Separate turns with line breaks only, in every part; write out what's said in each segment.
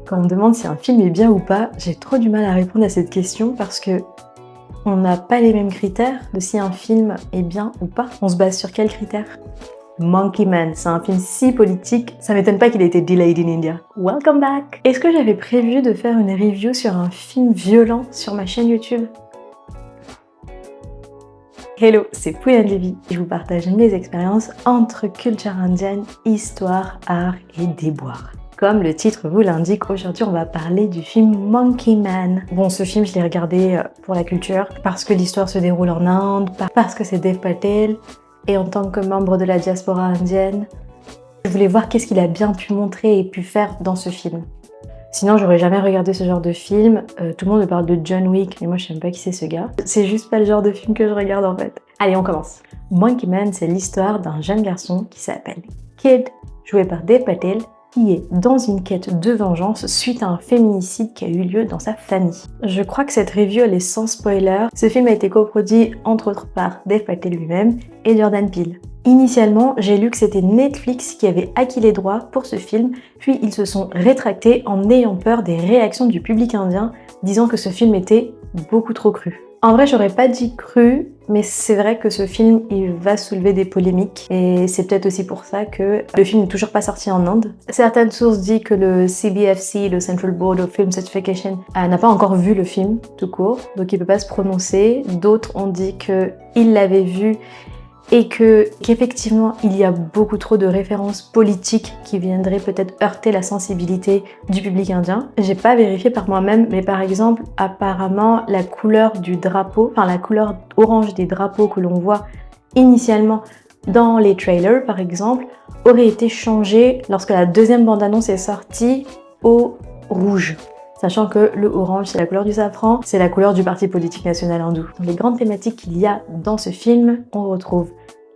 Quand on me demande si un film est bien ou pas, j'ai trop du mal à répondre à cette question parce que on n'a pas les mêmes critères de si un film est bien ou pas. On se base sur quels critères? Monkey Man, c'est un film si politique, ça m'étonne pas qu'il ait été delayed in India. Welcome back! Est-ce que j'avais prévu de faire une review sur un film violent sur ma chaîne YouTube? Hello, c'est Pouyan Devi et je vous partage mes expériences entre culture indienne, histoire, art et déboire. Comme le titre vous l'indique, aujourd'hui on va parler du film Monkey Man. Bon, ce film je l'ai regardé pour la culture, parce que l'histoire se déroule en Inde, parce que c'est Dev Patel, et en tant que membre de la diaspora indienne, je voulais voir qu'est-ce qu'il a bien pu montrer et pu faire dans ce film. Sinon, j'aurais jamais regardé ce genre de film. Tout le monde me parle de John Wick, mais moi je sais même pas qui c'est ce gars. C'est juste pas le genre de film que je regarde en fait. Allez, on commence. Monkey Man, c'est l'histoire d'un jeune garçon qui s'appelle Kid, joué par Dev Patel, qui est dans une quête de vengeance suite à un féminicide qui a eu lieu dans sa famille. Je crois que cette review elle est sans spoiler. Ce film a été coproduit entre autres par Dev Patel lui-même et Jordan Peele. Initialement, j'ai lu que c'était Netflix qui avait acquis les droits pour ce film, puis ils se sont rétractés en ayant peur des réactions du public indien, disant que ce film était beaucoup trop cru. En vrai, j'aurais pas dit cru, mais c'est vrai que ce film, il va soulever des polémiques, et c'est peut-être aussi pour ça que le film n'est toujours pas sorti en Inde. Certaines sources disent que le CBFC, le Central Board of Film Certification, n'a pas encore vu le film tout court, donc il peut pas se prononcer. D'autres ont dit qu'il l'avait vu et qu'effectivement il y a beaucoup trop de références politiques qui viendraient peut-être heurter la sensibilité du public indien. J'ai pas vérifié par moi-même, mais par exemple, apparemment la couleur du drapeau, enfin la couleur orange des drapeaux que l'on voit initialement dans les trailers par exemple, aurait été changée lorsque la deuxième bande-annonce est sortie au rouge. Sachant que le orange, c'est la couleur du safran, c'est la couleur du parti politique national hindou. Dans les grandes thématiques qu'il y a dans ce film, on retrouve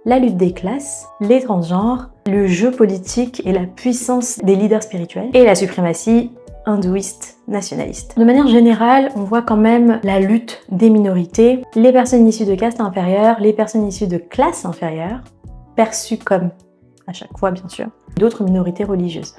la lutte des classes, les transgenres, le jeu politique et la puissance des leaders spirituels, et la suprématie hindouiste nationaliste. De manière générale, on voit quand même la lutte des minorités, les personnes issues de caste inférieure, les personnes issues de classe inférieure, perçues comme, à chaque fois bien sûr, d'autres minorités religieuses.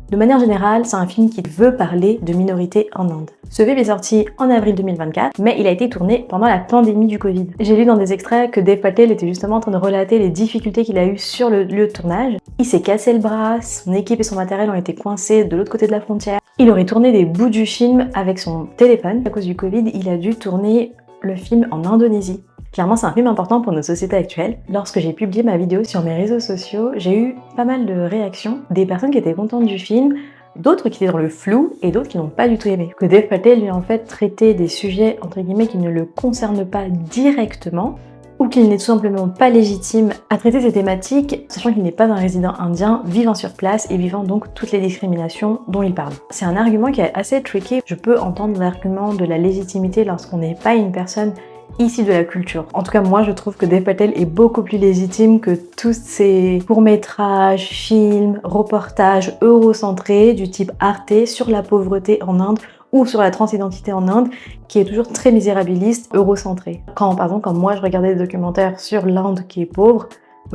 De manière générale, c'est un film qui veut parler de minorités en Inde. Ce film est sorti en avril 2024, mais il a été tourné pendant la pandémie du Covid. J'ai lu dans des extraits que Dev Patel était justement en train de relater les difficultés qu'il a eues sur le lieu de tournage. Il s'est cassé le bras, son équipe et son matériel ont été coincés de l'autre côté de la frontière. Il aurait tourné des bouts du film avec son téléphone. À cause du Covid, il a dû tourner le film en Indonésie. Clairement, c'est un film important pour notre société actuelle. Lorsque j'ai publié ma vidéo sur mes réseaux sociaux, j'ai eu pas mal de réactions, des personnes qui étaient contentes du film, d'autres qui étaient dans le flou et d'autres qui n'ont pas du tout aimé. Que Dev Patel lui a en fait traité des sujets entre guillemets qui ne le concernent pas directement, ou qu'il n'est tout simplement pas légitime à traiter ces thématiques, sachant qu'il n'est pas un résident indien vivant sur place et vivant donc toutes les discriminations dont il parle. C'est un argument qui est assez tricky. Je peux entendre l'argument de la légitimité lorsqu'on n'est pas une personne issue de la culture. En tout cas, moi, je trouve que Dev Patel est beaucoup plus légitime que tous ces courts-métrages, films, reportages eurocentrés du type Arte sur la pauvreté en Inde ou sur la transidentité en Inde, qui est toujours très misérabiliste, eurocentré. Quand moi je regardais des documentaires sur l'Inde qui est pauvre,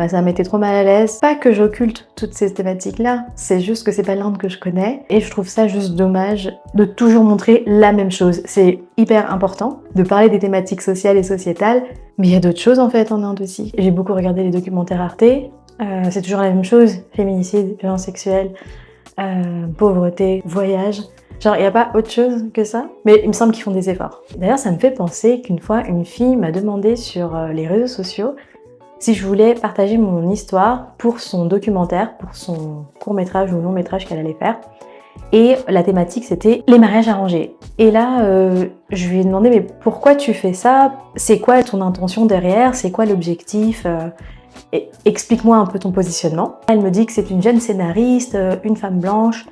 ça m'était trop mal à l'aise. Pas que j'occulte toutes ces thématiques-là, c'est juste que c'est pas l'Inde que je connais, et je trouve ça juste dommage de toujours montrer la même chose. C'est hyper important de parler des thématiques sociales et sociétales, mais il y a d'autres choses en fait en Inde aussi. J'ai beaucoup regardé les documentaires Arte, c'est toujours la même chose, féminicide, violence sexuelle, pauvreté, voyage. Genre, il n'y a pas autre chose que ça, mais il me semble qu'ils font des efforts. D'ailleurs, ça me fait penser qu'une fois, une fille m'a demandé sur les réseaux sociaux si je voulais partager mon histoire pour son documentaire, pour son court-métrage ou long-métrage qu'elle allait faire. Et la thématique, c'était les mariages arrangés. Et là, je lui ai demandé, mais pourquoi tu fais ça? C'est quoi ton intention derrière? C'est quoi l'objectif? Explique-moi un peu ton positionnement. Elle me dit que c'est une jeune scénariste, une femme blanche,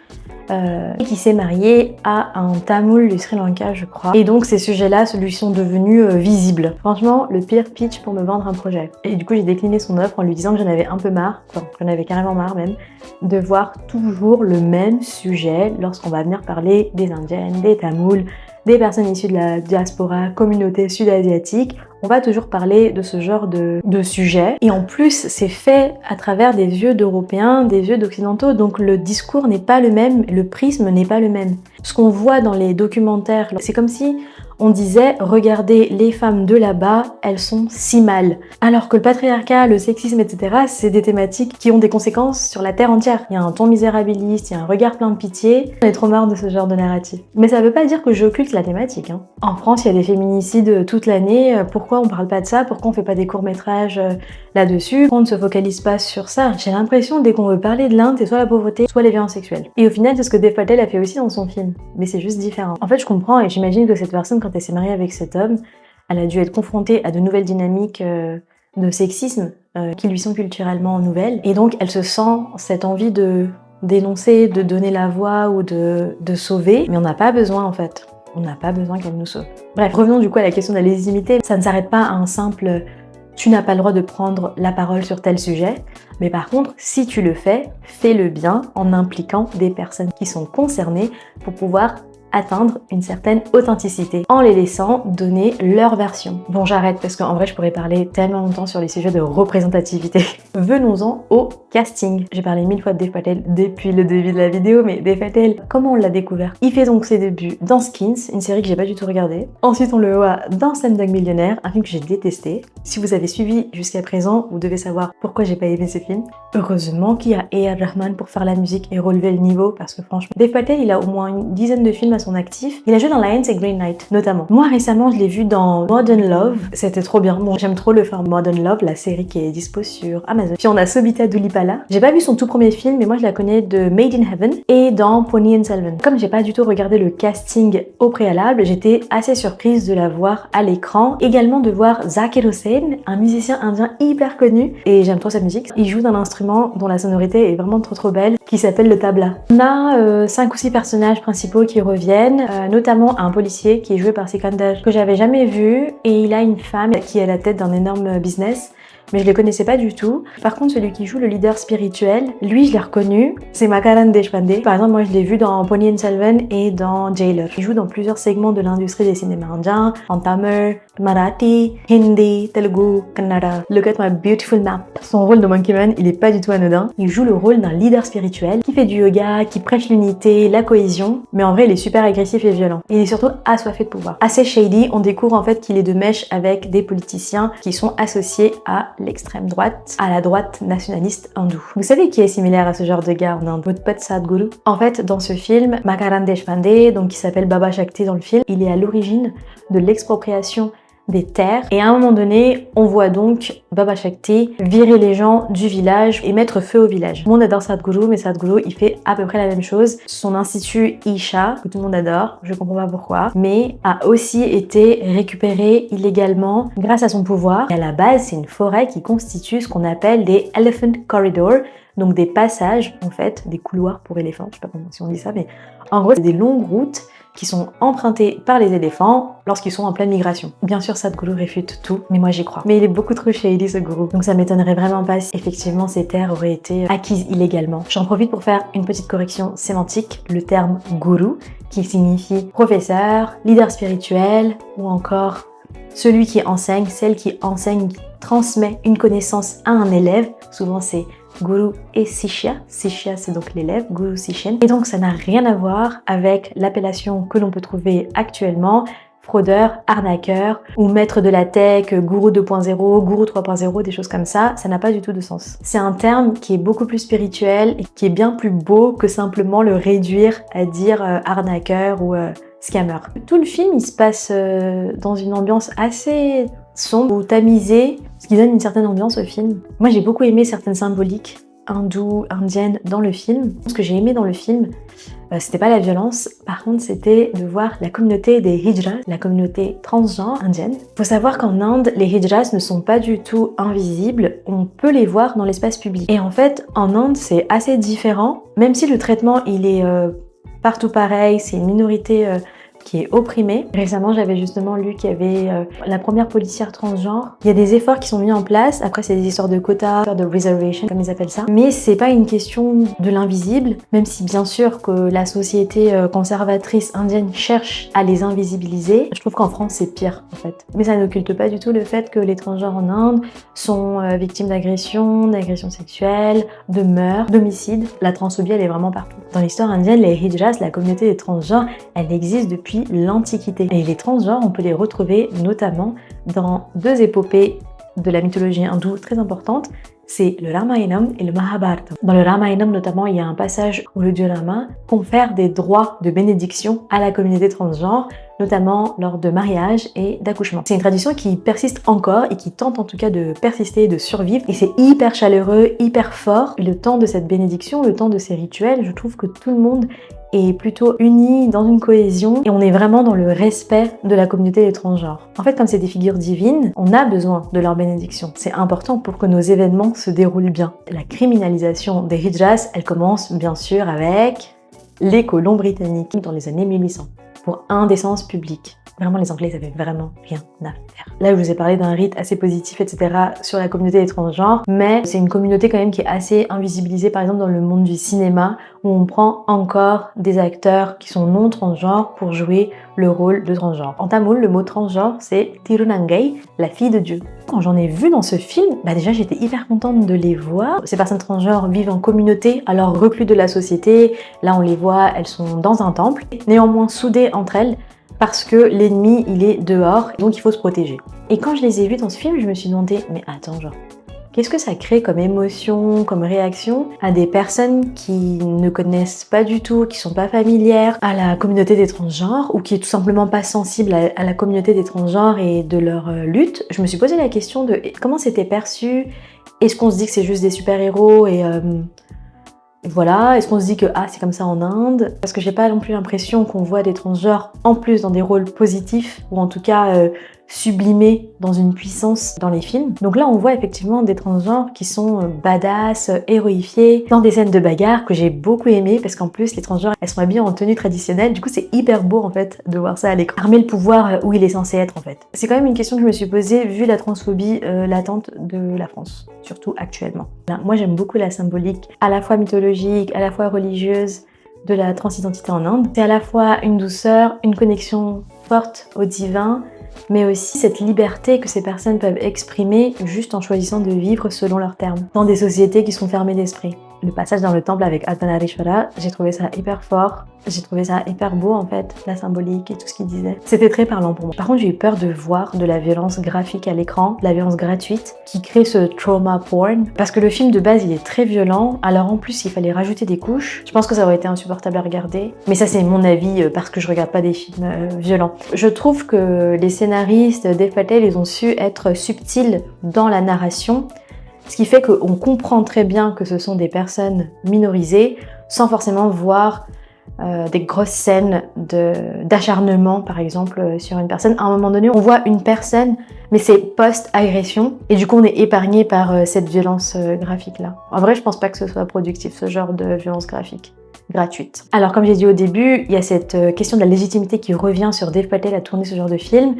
qui s'est mariée à un Tamoul du Sri Lanka, je crois. Et donc ces sujets-là lui sont devenus visibles. Franchement, le pire pitch pour me vendre un projet. Et du coup, j'ai décliné son offre en lui disant que j'en avais un peu marre, j'en avais carrément marre même, de voir toujours le même sujet lorsqu'on va venir parler des Indiennes, des Tamouls, des personnes issues de la diaspora, communauté sud-asiatique, on va toujours parler de ce genre de sujet. Et en plus, c'est fait à travers des yeux d'Européens, des yeux d'Occidentaux, donc le discours n'est pas le même, le prisme n'est pas le même. Ce qu'on voit dans les documentaires, c'est comme si on disait « Regardez, les femmes de là-bas, elles sont si mal ». Alors que le patriarcat, le sexisme, etc., c'est des thématiques qui ont des conséquences sur la terre entière. Il y a un ton misérabiliste, il y a un regard plein de pitié. On est trop marre de ce genre de narratif. Mais ça veut pas dire que j'occulte la thématique. En France, il y a des féminicides toute l'année. Pourquoi on parle pas de ça? Pourquoi on fait pas des courts-métrages là-dessus? Pourquoi on ne se focalise pas sur ça? J'ai l'impression dès qu'on veut parler de l'Inde, c'est soit la pauvreté, soit les violences sexuelles. Et au final, c'est ce que Dev Patel a fait aussi dans son film. Mais c'est juste différent. En fait, je comprends et j'imagine que cette personne, quand elle s'est mariée avec cet homme, elle a dû être confrontée à de nouvelles dynamiques de sexisme qui lui sont culturellement nouvelles. Et donc, elle se sent cette envie de dénoncer, de donner la voix ou de sauver. Mais on n'a pas besoin, en fait. On n'a pas besoin qu'elle nous sauve. Bref, revenons du coup à la question de la légitimité. Ça ne s'arrête pas à un simple « tu n'as pas le droit de prendre la parole sur tel sujet ». Mais par contre, si tu le fais, fais-le bien en impliquant des personnes qui sont concernées pour pouvoir atteindre une certaine authenticité en les laissant donner leur version. Bon, j'arrête parce qu'en vrai je pourrais parler tellement longtemps sur les sujets de représentativité. Venons-en au casting. J'ai parlé 1000 fois de Dev Patel depuis le début de la vidéo, mais Dev Patel, comment on l'a découvert? Il fait donc ses débuts dans Skins, une série que j'ai pas du tout regardée. Ensuite on le voit dans Slumdog Millionnaire, un film que j'ai détesté. Si vous avez suivi jusqu'à présent, vous devez savoir pourquoi j'ai pas aimé ce film. Heureusement qu'il y a A.R. Rahman pour faire la musique et relever le niveau, parce que franchement, Dev Patel il a au moins une dizaine de films à son actif. Il a joué dans Lions et Green Knight, notamment. Moi, récemment, je l'ai vu dans Modern Love. C'était trop bien. Bon, j'aime trop le film Modern Love, la série qui est dispo sur Amazon. Puis on a Sobita Dulipala. J'ai pas vu son tout premier film, mais moi, je la connais de Made in Heaven et dans Pony and Selvan. Comme j'ai pas du tout regardé le casting au préalable, j'étais assez surprise de la voir à l'écran. Également de voir Zakir Hussain, un musicien indien hyper connu. Et j'aime trop sa musique. Il joue d'un instrument dont la sonorité est vraiment trop belle, qui s'appelle le tabla. On a 5 ou 6 personnages principaux qui reviennent. Notamment un policier qui est joué par Sikandar que j'avais jamais vu, et il a une femme qui est à la tête d'un énorme business, mais je les connaissais pas du tout. Par contre, celui qui joue le leader spirituel, lui je l'ai reconnu, c'est Makaran Deshpande. Par exemple, moi je l'ai vu dans Pony and Selvan et dans Jailer. Il joue dans plusieurs segments de l'industrie des cinémas indiens, en tamil, marathi, hindi, telugu, kannada. Look at my beautiful map. Son rôle de Monkey Man, il est pas du tout anodin. Il joue le rôle d'un leader spirituel qui fait du yoga, qui prêche l'unité, la cohésion, mais en vrai il est super agressif et violent. Il est surtout assoiffé de pouvoir. Assez shady, on découvre en fait qu'il est de mèche avec des politiciens qui sont associés à l'extrême droite, à la droite nationaliste hindoue. Vous savez qui est similaire à ce genre de gars en Inde? Votre pote Sadhguru. En fait, dans ce film, Makaran Deshpande, donc qui s'appelle Baba Shakti dans le film, il est à l'origine de l'expropriation des terres, et à un moment donné on voit donc Baba Shakti virer les gens du village et mettre feu au village. Tout le monde adore Sadhguru, mais Sadhguru il fait à peu près la même chose. Son institut Isha, que tout le monde adore, je comprends pas pourquoi, mais a aussi été récupéré illégalement grâce à son pouvoir. Et à la base c'est une forêt qui constitue ce qu'on appelle des Elephant Corridors, donc des passages en fait, des couloirs pour éléphants, je sais pas comment si on dit ça, mais en gros c'est des longues routes qui sont empruntés par les éléphants lorsqu'ils sont en pleine migration. Bien sûr, Sadhguru réfute tout, mais moi j'y crois. Mais il est beaucoup trop shady ce gourou, donc ça m'étonnerait vraiment pas si effectivement ces terres auraient été acquises illégalement. J'en profite pour faire une petite correction sémantique. Le terme gourou, qui signifie professeur, leader spirituel ou encore celui qui enseigne, celle qui enseigne, qui transmet une connaissance à un élève, souvent c'est Guru et Sishya. Sishya, c'est donc l'élève, Guru Sishyan. Et donc, ça n'a rien à voir avec l'appellation que l'on peut trouver actuellement, fraudeur, arnaqueur, ou maître de la tech, gourou 2.0, gourou 3.0, des choses comme ça. Ça n'a pas du tout de sens. C'est un terme qui est beaucoup plus spirituel et qui est bien plus beau que simplement le réduire à dire arnaqueur ou scammer. Tout le film, il se passe dans une ambiance assez sombre ou tamisée, ce qui donne une certaine ambiance au film. Moi, j'ai beaucoup aimé certaines symboliques hindoues, indiennes dans le film. Ce que j'ai aimé dans le film, c'était pas la violence, par contre c'était de voir la communauté des hijras, la communauté transgenre indienne. Faut savoir qu'en Inde, les hijras ne sont pas du tout invisibles, on peut les voir dans l'espace public. Et en fait, en Inde, c'est assez différent, même si le traitement il est partout pareil, c'est une minorité qui est opprimée. Récemment, j'avais justement lu qu'il y avait la première policière transgenre. Il y a des efforts qui sont mis en place. Après, c'est des histoires de quotas, de reservation, comme ils appellent ça. Mais c'est pas une question de l'invisible, même si bien sûr que la société conservatrice indienne cherche à les invisibiliser. Je trouve qu'en France, c'est pire, en fait. Mais ça n'occulte pas du tout le fait que les transgenres en Inde sont victimes d'agressions sexuelles, de meurtres, d'homicides. La transphobie, elle est vraiment partout. Dans l'histoire indienne, les hijras, la communauté des transgenres, elle existe depuis l'Antiquité. Et les transgenres, on peut les retrouver notamment dans deux épopées de la mythologie hindoue très importantes. C'est le Ramayanam et le Mahabharata. Dans le Ramayanam notamment, il y a un passage où le dieu Rama confère des droits de bénédiction à la communauté transgenre, notamment lors de mariage et d'accouchement. C'est une tradition qui persiste encore et qui tente en tout cas de persister et de survivre. Et c'est hyper chaleureux, hyper fort. Le temps de cette bénédiction, le temps de ces rituels, je trouve que tout le monde est plutôt uni dans une cohésion et on est vraiment dans le respect de la communauté des transgenres. En fait, comme c'est des figures divines, on a besoin de leur bénédiction. C'est important pour que nos événements se déroulent bien. La criminalisation des hijras, elle commence bien sûr avec les colons britanniques dans les années 1800 pour indécence publique. Vraiment, les Anglais, ils avaient vraiment rien à faire. Là, je vous ai parlé d'un rite assez positif, etc. sur la communauté des transgenres, mais c'est une communauté quand même qui est assez invisibilisée, par exemple dans le monde du cinéma, où on prend encore des acteurs qui sont non transgenres pour jouer le rôle de transgenre. En tamoul, le mot transgenre, c'est Tirunangai, la fille de Dieu. Quand j'en ai vu dans ce film, déjà j'étais hyper contente de les voir. Ces personnes transgenres vivent en communauté, alors reclus de la société. Là, on les voit, elles sont dans un temple, néanmoins soudées entre elles, parce que l'ennemi, il est dehors, donc il faut se protéger. Et quand je les ai vus dans ce film, je me suis demandé, mais attends, genre, qu'est-ce que ça crée comme émotion, comme réaction à des personnes qui ne connaissent pas du tout, qui sont pas familières à la communauté des transgenres ou qui est tout simplement pas sensible à la communauté des transgenres et de leur lutte? Je me suis posé la question de comment c'était perçu. Est-ce qu'on se dit que c'est juste des super-héros et voilà, est-ce qu'on se dit que c'est comme ça en Inde? Parce que j'ai pas non plus l'impression qu'on voit des transgenres en plus dans des rôles positifs ou en tout cas sublimés dans une puissance dans les films. Donc là on voit effectivement des transgenres qui sont badass, héroïfiés, dans des scènes de bagarre que j'ai beaucoup aimé parce qu'en plus les transgenres elles sont habillées en tenue traditionnelle, du coup c'est hyper beau en fait de voir ça à l'écran. Armer le pouvoir où il est censé être en fait. C'est quand même une question que je me suis posée vu la transphobie latente de la France, surtout actuellement. Là, moi j'aime beaucoup la symbolique à la fois mythologique, à la fois religieuse de la transidentité en Inde. C'est à la fois une douceur, une connexion forte au divin, mais aussi cette liberté que ces personnes peuvent exprimer juste en choisissant de vivre selon leurs termes, dans des sociétés qui sont fermées d'esprit. Le passage dans le temple avec Ardhanarishvara, j'ai trouvé ça hyper fort, j'ai trouvé ça hyper beau en fait, la symbolique et tout ce qu'il disait. C'était très parlant pour moi. Par contre, j'ai eu peur de voir de la violence graphique à l'écran, de la violence gratuite, qui crée ce trauma porn, parce que le film de base il est très violent, alors en plus il fallait rajouter des couches. Je pense que ça aurait été insupportable à regarder, mais ça c'est mon avis parce que je regarde pas des films violents. Je trouve que les scénaristes Dev Patel, ils ont su être subtils dans la narration, ce qui fait qu'on comprend très bien que ce sont des personnes minorisées sans forcément voir des grosses scènes d'acharnement par exemple sur une personne. À un moment donné, on voit une personne, mais c'est post-agression et du coup on est épargné par cette violence graphique là. En vrai, je pense pas que ce soit productif ce genre de violence graphique gratuite. Alors comme j'ai dit au début, il y a cette question de la légitimité qui revient sur Dev Patel à tourner ce genre de film.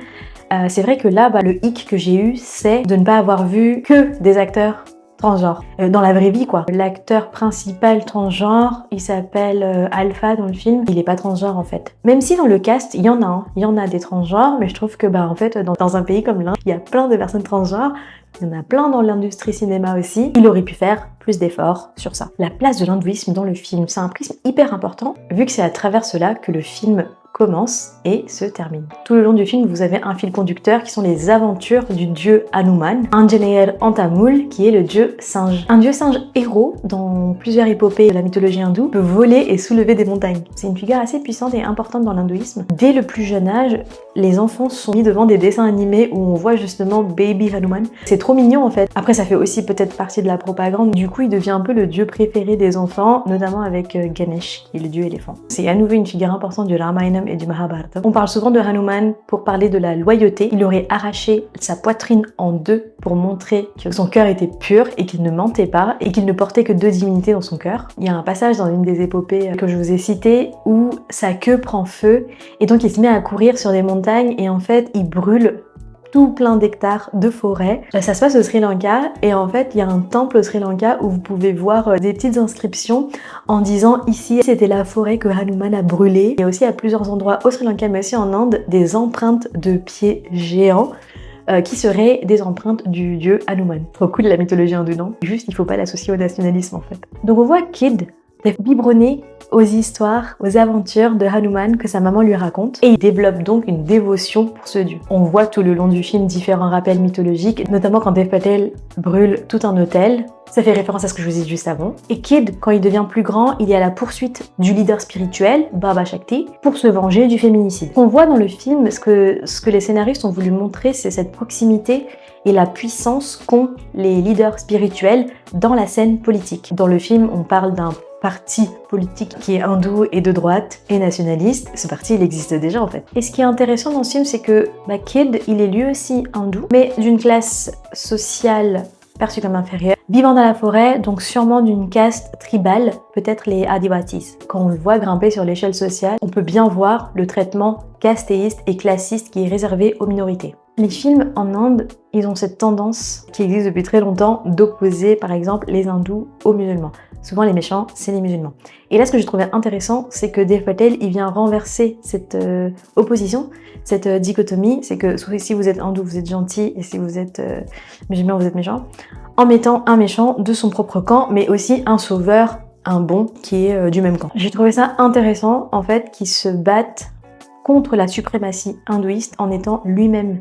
C'est vrai que là, le hic que j'ai eu, c'est de ne pas avoir vu que des acteurs transgenres. Dans la vraie vie, quoi. L'acteur principal transgenre, il s'appelle Alpha dans le film. Il est pas transgenre, en fait. Même si dans le cast, il y en a des transgenres, mais je trouve que, en fait, dans un pays comme l'Inde, il y a plein de personnes transgenres. Il y en a plein dans l'industrie cinéma aussi. Il aurait pu faire plus d'efforts sur ça. La place de l'hindouisme dans le film, c'est un prisme hyper important, vu que c'est à travers cela que le film commence et se termine. Tout le long du film, vous avez un fil conducteur qui sont les aventures du dieu Hanuman, Anjaneya en tamoul, qui est le dieu singe. Un dieu singe héros dans plusieurs épopées de la mythologie hindoue peut voler et soulever des montagnes. C'est une figure assez puissante et importante dans l'hindouisme. Dès le plus jeune âge, les enfants sont mis devant des dessins animés où on voit justement Baby Hanuman. C'est trop mignon en fait. Après, ça fait aussi peut-être partie de la propagande. Du coup, il devient un peu le dieu préféré des enfants, notamment avec Ganesh, qui est le dieu éléphant. C'est à nouveau une figure importante du Ramayana Ramayam et du Mahabharata. On parle souvent de Hanuman pour parler de la loyauté. Il aurait arraché sa poitrine en deux pour montrer que son cœur était pur et qu'il ne mentait pas et qu'il ne portait que deux divinités dans son cœur. Il y a un passage dans une des épopées que je vous ai citées où sa queue prend feu et donc il se met à courir sur des montagnes et en fait il brûle tout plein d'hectares de forêt. Ça se passe au Sri Lanka et en fait il y a un temple au Sri Lanka où vous pouvez voir des petites inscriptions en disant ici c'était la forêt que Hanuman a brûlée. Il y a aussi à plusieurs endroits au Sri Lanka mais aussi en Inde des empreintes de pieds géants qui seraient des empreintes du dieu Hanuman. Trop cool la mythologie hindoue, non? Juste il faut pas l'associer au nationalisme en fait. Donc on voit Kid biberonné aux histoires, aux aventures de Hanuman que sa maman lui raconte et il développe donc une dévotion pour ce dieu. On voit tout le long du film différents rappels mythologiques, notamment quand Dev Patel brûle tout un hôtel. Ça fait référence à ce que je vous ai dit juste avant. Et Kid, quand il devient plus grand, il est à la poursuite du leader spirituel, Baba Shakti, pour se venger du féminicide. On voit dans le film, ce que les scénaristes ont voulu montrer, c'est cette proximité et la puissance qu'ont les leaders spirituels dans la scène politique. Dans le film, on parle d'un parti politique qui est hindou et de droite et nationaliste. Ce parti, il existe déjà en fait. Et ce qui est intéressant dans ce film, c'est que Kid, il est lui aussi hindou, mais d'une classe sociale perçue comme inférieure, vivant dans la forêt, donc sûrement d'une caste tribale, peut-être les Adivasis. Quand on le voit grimper sur l'échelle sociale, on peut bien voir le traitement castéiste et classiste qui est réservé aux minorités. Les films en Inde, ils ont cette tendance qui existe depuis très longtemps d'opposer par exemple les hindous aux musulmans. Souvent les méchants, c'est les musulmans. Et là ce que j'ai trouvé intéressant, c'est que Dev Patel, il vient renverser cette opposition, cette dichotomie, c'est que si vous êtes hindou, vous êtes gentil, et si vous êtes musulman, vous êtes méchant, en mettant un méchant de son propre camp, mais aussi un sauveur, un bon, qui est du même camp. J'ai trouvé ça intéressant, en fait, qu'il se batte contre la suprématie hindouiste en étant lui-même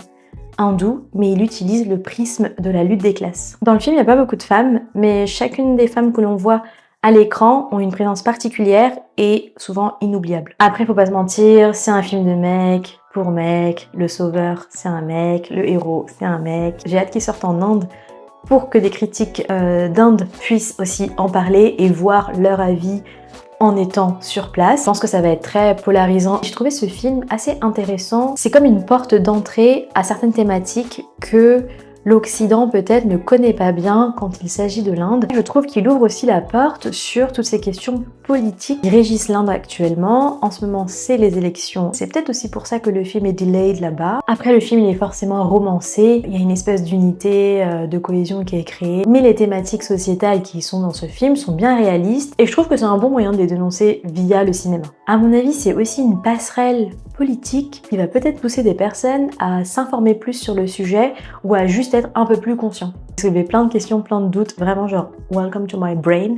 hindou, mais il utilise le prisme de la lutte des classes. Dans le film, il n'y a pas beaucoup de femmes, mais chacune des femmes que l'on voit à l'écran ont une présence particulière et souvent inoubliable. Après, faut pas se mentir, c'est un film de mec, pour mec, le sauveur, c'est un mec, le héros, c'est un mec. J'ai hâte qu'il sorte en Inde pour que des critiques d'Inde puissent aussi en parler et voir leur avis en étant sur place. Je pense que ça va être très polarisant. J'ai trouvé ce film assez intéressant. C'est comme une porte d'entrée à certaines thématiques que l'Occident peut-être ne connaît pas bien quand il s'agit de l'Inde. Je trouve qu'il ouvre aussi la porte sur toutes ces questions politiques qui régissent l'Inde actuellement. En ce moment, c'est les élections. C'est peut-être aussi pour ça que le film est delayed là-bas. Après, le film, il est forcément romancé. Il y a une espèce d'unité, de cohésion qui est créée. Mais les thématiques sociétales qui sont dans ce film sont bien réalistes. Et je trouve que c'est un bon moyen de les dénoncer via le cinéma. À mon avis, c'est aussi une passerelle politique qui va peut-être pousser des personnes à s'informer plus sur le sujet ou à juste être un peu plus conscient. J'ai soulevé plein de questions, plein de doutes, vraiment genre welcome to my brain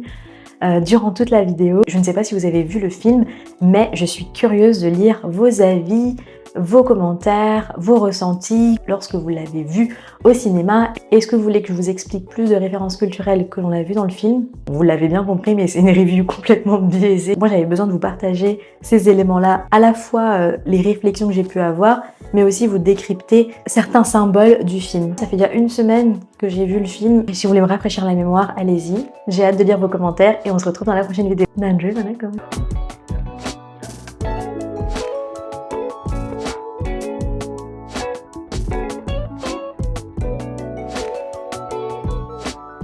durant toute la vidéo. Je ne sais pas si vous avez vu le film, mais je suis curieuse de lire vos avis, vos commentaires, vos ressentis lorsque vous l'avez vu au cinéma. Est-ce que vous voulez que je vous explique plus de références culturelles que l'on a vu dans le film? Vous l'avez bien compris, mais c'est une review complètement biaisée. Moi, j'avais besoin de vous partager ces éléments-là, à la fois les réflexions que j'ai pu avoir, mais aussi vous décrypter certains symboles du film. Ça fait déjà une semaine que j'ai vu le film, et si vous voulez me rafraîchir la mémoire, allez-y. J'ai hâte de lire vos commentaires, et on se retrouve dans la prochaine vidéo. Nandri Vanakkam.